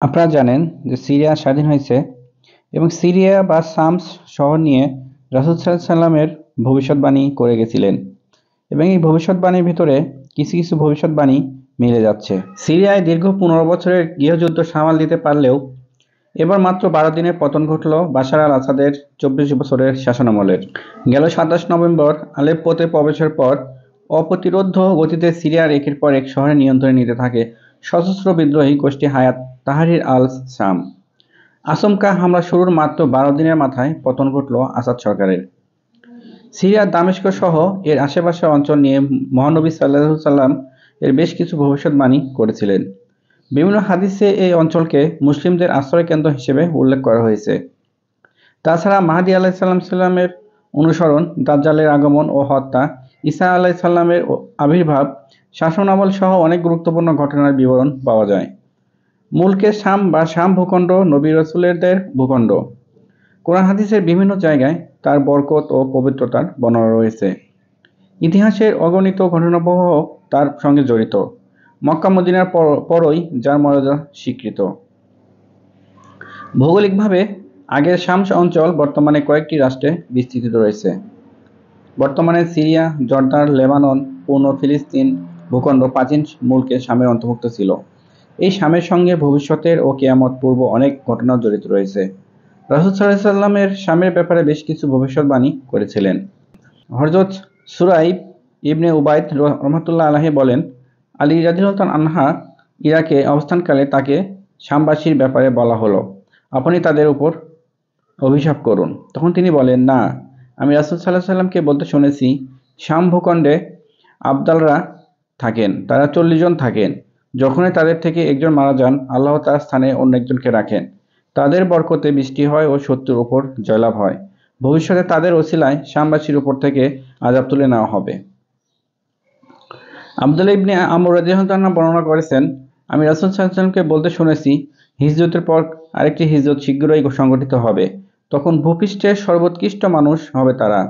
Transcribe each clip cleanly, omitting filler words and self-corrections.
আপনারা জানেন যে সিরিয়া স্বাধীন হয়েছে এবং সিরিয়া বা শামস শহর নিয়ে রাসূল সাল্লাল্লাহু আলাইহি সাল্লামের ভবিষ্যদ্বাণী করে গেছিলেন এবং এই ভবিষ্যদ্বাণীর ভিতরে কিছু কিছু ভবিষ্যদ্বাণী মিলে যাচ্ছে। সিরিয়ায় দীর্ঘ 15 বছরের গৃহযুদ্ধ সামাল দিতে পারলেও এবার মাত্র 12 দিনের পতন ঘটল বাশার আল আসাদের 24 বছরের শাসনামলের। গেল 27 নভেম্বর আলেপ্পোতে প্রবেশের পর অপ্রতিরোধ্য গতিতে সিরিয়ার একের পর এক শহরে নিয়ন্ত্রণে নিতে থাকে সশস্ত্র বিদ্রোহী গোষ্ঠী হায়াত তাহরির আল শাম। আচমকা হামলা শুরুর মাত্র 12 দিনের মাথায় পতন ঘটল আসাদ সরকারের। সিরিয়ার দামেস্ক সহ এর আশেপাশের অঞ্চল নিয়ে মহানবী সাল্লাল্লাহু আলাইহি সাল্লাম এর বেশ কিছু ভবিষ্যদ্বাণী করেছিলেন। বিভিন্ন হাদিসে এই অঞ্চলকে মুসলিমদের আশ্রয় কেন্দ্র হিসেবে উল্লেখ করা হয়েছে। তাছাড়া মাহদী আলাইহিস সালামের অনুসরণ, দাজ্জালের আগমন ও হত্যা, ঈসা আলাইহিস সালামের আবির্ভাব, শাসনামল সহ অনেক গুরুত্বপূর্ণ ঘটনার বিবরণ পাওয়া যায়। মুলকে শাম বা শাম ভূখণ্ড নবী রাসূলদের ভূখণ্ড। কোরআন হাদিসের বিভিন্ন জায়গায় তার বরকত ও পবিত্রতার বর্ণনা রয়েছে। ইতিহাসের অগণিত ঘটনাবহ তার সঙ্গে জড়িত। মক্কা মদিনার পরই যার মর্যাদা স্বীকৃত। ভৌগোলিকভাবে আগের শামস অঞ্চল বর্তমানে কয়েকটি রাষ্ট্রে বিস্তৃত রয়েছে। বর্তমানে সিরিয়া, জর্দান, লেবানন, পূর্ণ ফিলিস্তিন ভূখণ্ড প্রাচীন মুলকে শামের অন্তর্ভুক্ত ছিল। এই শামের সঙ্গে ভবিষ্যতের ও কিয়ামত পূর্ব অনেক ঘটনা জড়িত রয়েছে। রাসূল সাল্লাল্লাহু আলাইহি সাল্লামের শামের ব্যাপারে বেশ কিছু ভবিষ্যদ্বাণী করেছিলেন। হযরত সুরাইব ইবনে উবাইদ রাহমাতুল্লাহ আলাইহি বলেন, আলী রাদিয়াল্লাহু আনহা ইরাকে অবস্থানকালে তাকে শামবাসীর ব্যাপারে বলা হলো, আপনি তাদের উপর অভিশাপ করুন। তখন তিনি বলেন, না, আমি রাসূল সাল্লাল্লাহু আলাইহি সাল্লামকে বলতে শুনেছি, শাম ভূখণ্ডে আবদালরা থাকেন, তারা 40 জন থাকেন। যখনই তাদের থেকে একজন মারা যান, আল্লাহ তার স্থানে অন্য একজনকে রাখেন। তাদের বরকতে বৃষ্টি হয় ও শত্রুর উপর জয়লাভ হয়। ভবিষ্যতে তাদের ওসিলায় শামবাসীর উপর থেকে আযাব তুলে নেওয়া হবে। আব্দুল্লাহ ইবনে আমর রাদিয়াল্লাহু আনহু বর্ণনা করেছেন, আমি রাসূল সাল্লাল্লাহু আলাইহি সাল্লামকে বলতে শুনেছি, হিজরতের পর আরেকটি হিজরত শীঘ্রই সংঘটিত হবে। তখন ভূপৃষ্ঠের সর্বোৎকৃষ্ট মানুষ হবে তারা,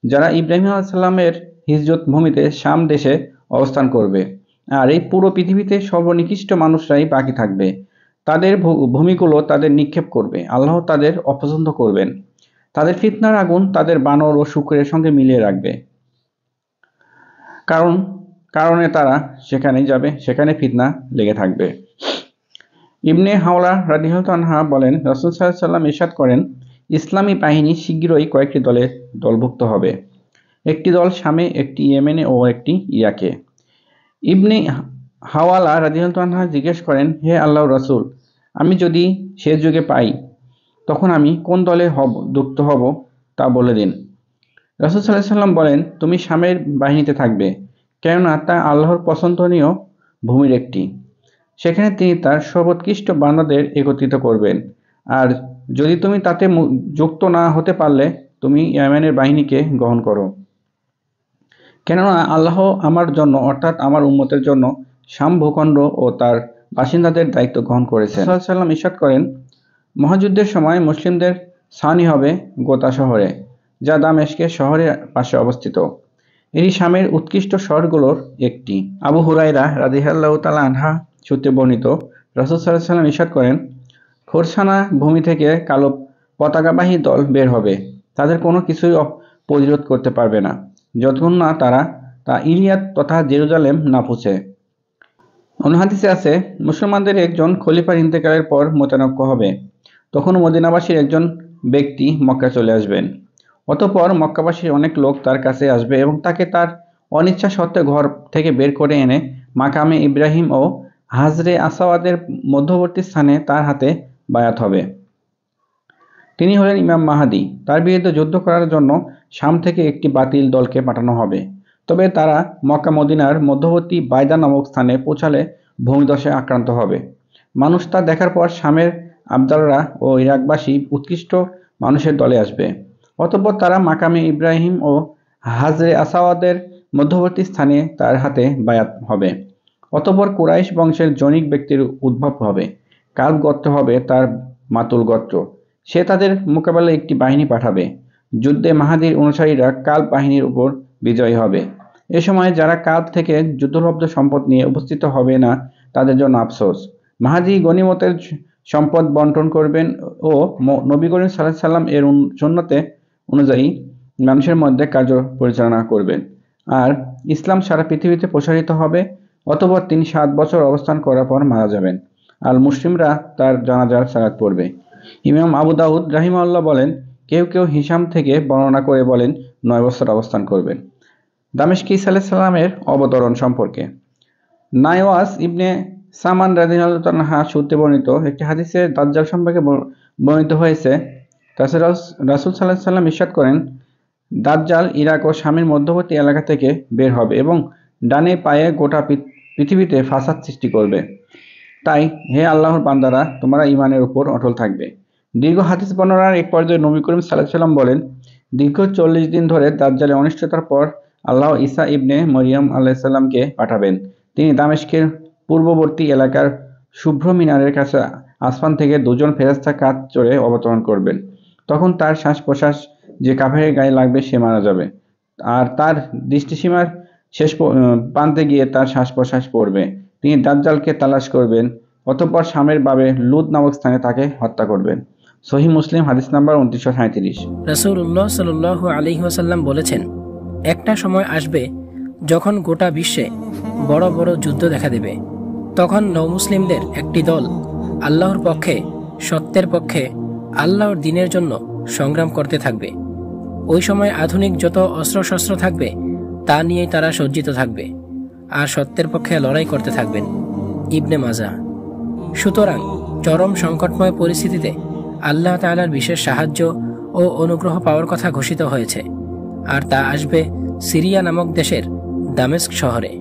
যারা ইব্রাহিম আলাইহিস সালামের হিজরত ভূমিতে শাম দেশে অবস্থান করবে। আর এই পুরো পৃথিবীতে সর্বনিকৃষ্ট মানুষরাই বাকি থাকবে। তাদের ভূমিগুলো তাদের নিক্ষেপ করবে। আল্লাহ তাদের অপছন্দ করবেন। তাদের ফিতনার আগুন তাদের বানর ও শূকরের সঙ্গে মিলিয়ে রাখবে। কারণে তারা সেখানেই যাবে, সেখানে ফিতনা লেগে থাকবে। ইবনে হাওলা রাদিয়াল্লাহু আনহা বলেন, রাসূল সাল্লাল্লাহু আলাইহি সাল্লাম ইরশাদ করেন, ইসলামী বাহিনী শীঘ্রই কয়েকটি দলে দলভুক্ত হবে। একটি দল শামে, একটি ইয়েমেনে ও একটি ইরাকে। ইবনে হাওয়ালা রাদিয়াল্লাহু আনহা জিজ্ঞেস করেন, হে আল্লাহর রাসূল, আমি যদি শেষ যুগে পাই, তখন আমি কোন দলে যুক্ত হব তা বলে দিন। রাসূল সাল্লাল্লাহু আলাইহি সাল্লাম বলেন, তুমি শামের বাহিনীতে থাকবে, কেননা তা আল্লাহর পছন্দনীয় ভূমির একটি। সেখানে তিনি তার সর্বোৎকৃষ্ট বান্দাদের একত্রিত করবেন। আর যদি তুমি তাতে যুক্ত না হতে পারলে, তুমি ইয়েমেনের বাহিনীকে গ্রহণ করো। কেননা আল্লাহ আমার জন্য, অর্থাৎ আমার উম্মতের জন্য শাম ভূখণ্ড ও তার বাসিন্দাদের দায়িত্ব গ্রহণ করেছেন। রাসূল সাল্লাল্লাহু আলাইহি সাল্লাম ইরশাদ করেন, মহাযুদ্ধের সময় মুসলিমদের ছাউনি হবে গোতা শহরে, যা দামেস্কের শহরের পাশে অবস্থিত। এটি শামের উৎকৃষ্ট শহরগুলোর একটি। আবু হুরায়রা রাদিয়াল্লাহু তাআলা আনহু সূত্রে বর্ণিত, রাসূল সাল্লাল্লাহু আলাইহি সাল্লাম ইরশাদ করেন, খোরসানা ভূমি থেকে কালো পতাকাবাহী দল বের হবে। তাদের কোনো কিছুই প্রতিরোধ করতে পারবে না, যতক্ষণ না তারা ইলিয়াত তথা জেরুজালেম না পৌঁছে। অন্য হাদিসে আছে, মুসলমানদের একজন খলিফার ইন্তেকালের পর মোতানক্য হবে। তখন মদিনাবাসীর একজন ব্যক্তি মক্কা চলে আসবেন। অতঃপর মক্কাবাসীর অনেক লোক তার কাছে আসবে এবং তাকে তার অনিচ্ছা সত্ত্বে ঘর থেকে বের করে এনে মাকামে ইব্রাহিম ও হাজরে আসওয়াদের মধ্যবর্তী স্থানে তার হাতে বায়াত হবে। তিনি হলেন ইমাম মাহদী। তার বিরুদ্ধে যুদ্ধ করার জন্য শাম থেকে একটি বাতিল দলকে পাঠানো হবে। তবে তারা মক্কা মদিনার মধ্যবর্তী বাইদা নামক স্থানে পৌঁছালে ভূমিধসে আক্রান্ত হবে। মানুষ তা দেখার পর শামের আবদালরা ও ইরাকবাসী উৎকৃষ্ট মানুষের দলে আসবে। অতঃপর তারা মাকামে ইব্রাহিম ও হাজরে আসওয়াদের মধ্যবর্তী স্থানে তার হাতে বায়াত হবে। অতঃপর কুরাইশ বংশের জনৈক ব্যক্তির উদ্ভব হবে। কালব গোত্র হবে তার মাতুল গোত্র। সে তাদের মোকাবেলায় একটি বাহিনী পাঠাবে। যুদ্ধে মাহাদীর অনুসারীরা কালব বাহিনীর উপর বিজয়ী হবে। এ সময় যারা কালব থেকে যুদ্ধলব্ধ সম্পদ নিয়ে উপস্থিত হবে না, তাদের জন্য আফসোস। মাহাদী গনিমতের সম্পদ বন্টন করবেন ও নবী করিম সাল্লাল্লাহু আলাইহি ওয়াসাল্লাম এর সুন্নতে অনুযায়ী মানুষের মধ্যে কার্য পরিচালনা করবেন। আর ইসলাম সারা পৃথিবীতে প্রসারিত হবে। অতঃপর তিনি 7 বছর অবস্থান করার পর মারা যাবেন। আর মুসলিমরা তার জানাজার সালাত পড়বে। ইমাম আবু দাউদ রাহিমাহুল্লাহ বলেন, কেউ কেউ হিশাম থেকে বর্ণনা করে বলেন 9 বছর অবস্থান করবেন। দামেশকি ঈসা আলাইহিস সালামের অবতরণ সম্পর্কে নাওয়াস ইবনে সামান রাদিয়াল্লাহু তাআলা সূত্রে বর্ণিত একটি হাদিসে দাজ্জাল সম্পর্কে বর্ণিত হয়েছে, রাসূল সাল্লাল্লাহু আলাইহি ওয়াসাল্লাম ইরশাদ করেন, দাজ্জাল ইরাক ও শামের মধ্যবর্তী এলাকা থেকে বের হবে এবং ডানে পায়ে গোটা পৃথিবীতে ফাসাদ সৃষ্টি করবে। তাই হে আল্লাহর বান্দারা, তোমরা ঈমানের উপর অটল থাকবে। দীর্ঘ হাদিস বর্ণনার এক পর্যায়ে নবী করিম সাল্লাল্লাহু আলাইহি ওয়াসাল্লাম বলেন, দীর্ঘ 40 দিন ধরে দাজ্জালের অনিষ্টতার পর আল্লাহ ঈসা ইবনে মরিয়ম আলাইহিস সালামকে পাঠাবেন। তিনি দামেস্কের পূর্ববর্তী এলাকার শুভ্র মিনারের কাছে আসমান থেকে 2 জন ফেরেশতা কাঁধ চড়ে অবতরণ করবেন। তখন তার শ্বাস-প্রশ্বাস যে কাফেরের গায়ে লাগবে সে মারা যাবে, আর তার দৃষ্টিসীমার শেষ প্রান্তে গিয়ে তার শ্বাস-প্রশ্বাস পড়বে। তিনি দাজ্জালকে তালাশ করবেন, অতঃপর শামের বাবে লুদ নামক স্থানে তাকে হত্যা করবেন। সহিহ মুসলিম হাদিস নাম্বার 2937। রাসূলুল্লাহ সাল্লাল্লাহু আলাইহি ওয়াসাল্লাম বলেছেন, একটা সময় আসবে যখন গোটা বিশ্বে বড় বড় যুদ্ধ দেখা দেবে। তখন নও-মুসলিমদের একটি দল আল্লাহর পক্ষে, সত্যের পক্ষে, আল্লাহর দ্বীনের জন্য সংগ্রাম করতে থাকবে। ওই সময় আধুনিক যত অস্ত্রশস্ত্র থাকবে তা নিয়েই তারা সজ্জিত থাকবে আর সত্যের পক্ষে লড়াই করতে থাকবেন। ইবনে মাজাহ। সুতরাং চরম সংকটময় পরিস্থিতিতে আল্লাহ তাআলার বিশেষ সাহায্য ও অনুগ্রহ পাওয়ার কথা ঘোষিত হয়েছে, আর তা আসবে সিরিয়া নামক দেশের দামেস্ক শহরে।